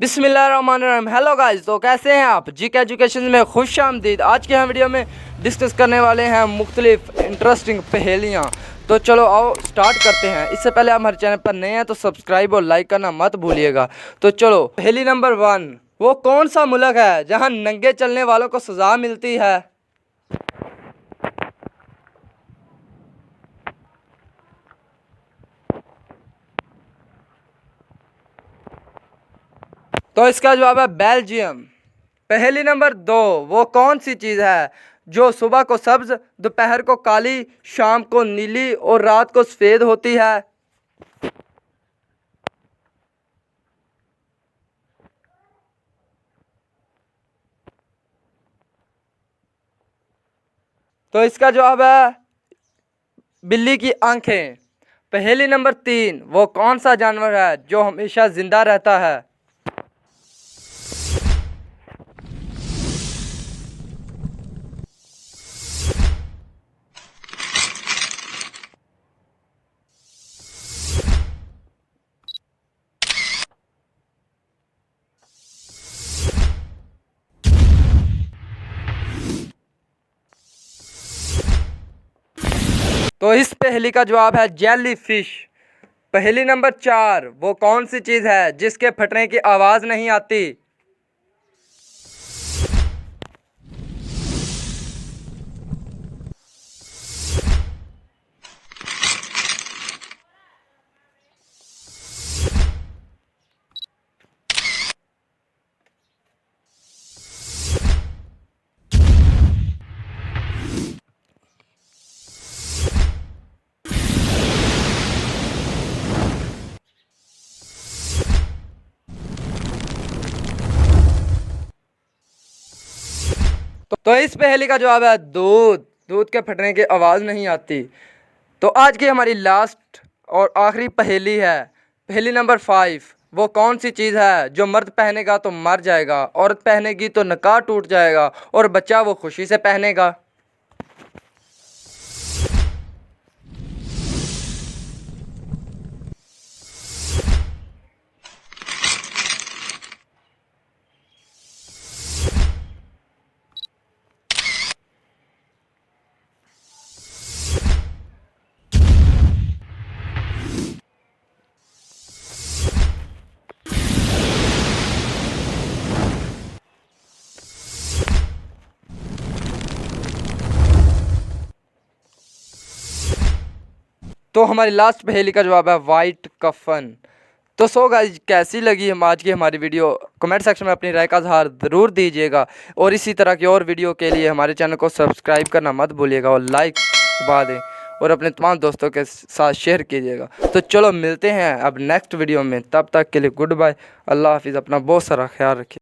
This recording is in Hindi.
बिस्मिल्लाहिर्रहमानिर्रहीम। हेलो गाइस, तो कैसे हैं आप? जीके एजुकेशन में खुश आमदीद। आज के हम वीडियो में डिस्कस करने वाले हैं मुख्तलिफ इंटरेस्टिंग पहेलियाँ। तो चलो आओ स्टार्ट करते हैं। इससे पहले आप हमारे चैनल पर नए हैं तो सब्सक्राइब और लाइक करना मत भूलिएगा। तो चलो, पहेली नंबर 1, वो कौन सा मुल्क है जहाँ नंगे चलने वालों को सज़ा मिलती है? तो इसका जवाब है बेल्जियम। पहेली नंबर 2, वो कौन सी चीज़ है जो सुबह को सब्ज, दोपहर को काली, शाम को नीली और रात को सफ़ेद होती है? तो इसका जवाब है बिल्ली की आंखें। पहेली नंबर 3, वो कौन सा जानवर है जो हमेशा जिंदा रहता है? तो इस पहेली का जवाब है जेली फिश। पहेली नंबर 4, वो कौन सी चीज़ है जिसके फटने की आवाज़ नहीं आती? तो इस पहेली का जवाब है दूध। दूध के फटने की आवाज़ नहीं आती। तो आज की हमारी लास्ट और आखिरी पहेली है। पहेली नंबर 5, वो कौन सी चीज़ है जो मर्द पहनेगा तो मर जाएगा, औरत पहनेगी तो निकाह टूट जाएगा और बच्चा वो खुशी से पहनेगा? तो हमारी लास्ट पहेली का जवाब है वाइट कफन। तो सो गाइस, कैसी लगी हम आज की हमारी वीडियो? कमेंट सेक्शन में अपनी राय का इज़हार ज़रूर दीजिएगा और इसी तरह की और वीडियो के लिए हमारे चैनल को सब्सक्राइब करना मत भूलिएगा और लाइक दबा दें और अपने तमाम दोस्तों के साथ शेयर कीजिएगा। तो चलो मिलते हैं अब नेक्स्ट वीडियो में। तब तक के लिए गुड बाय, अल्लाह हाफिज़। अपना बहुत सारा ख्याल रखिए।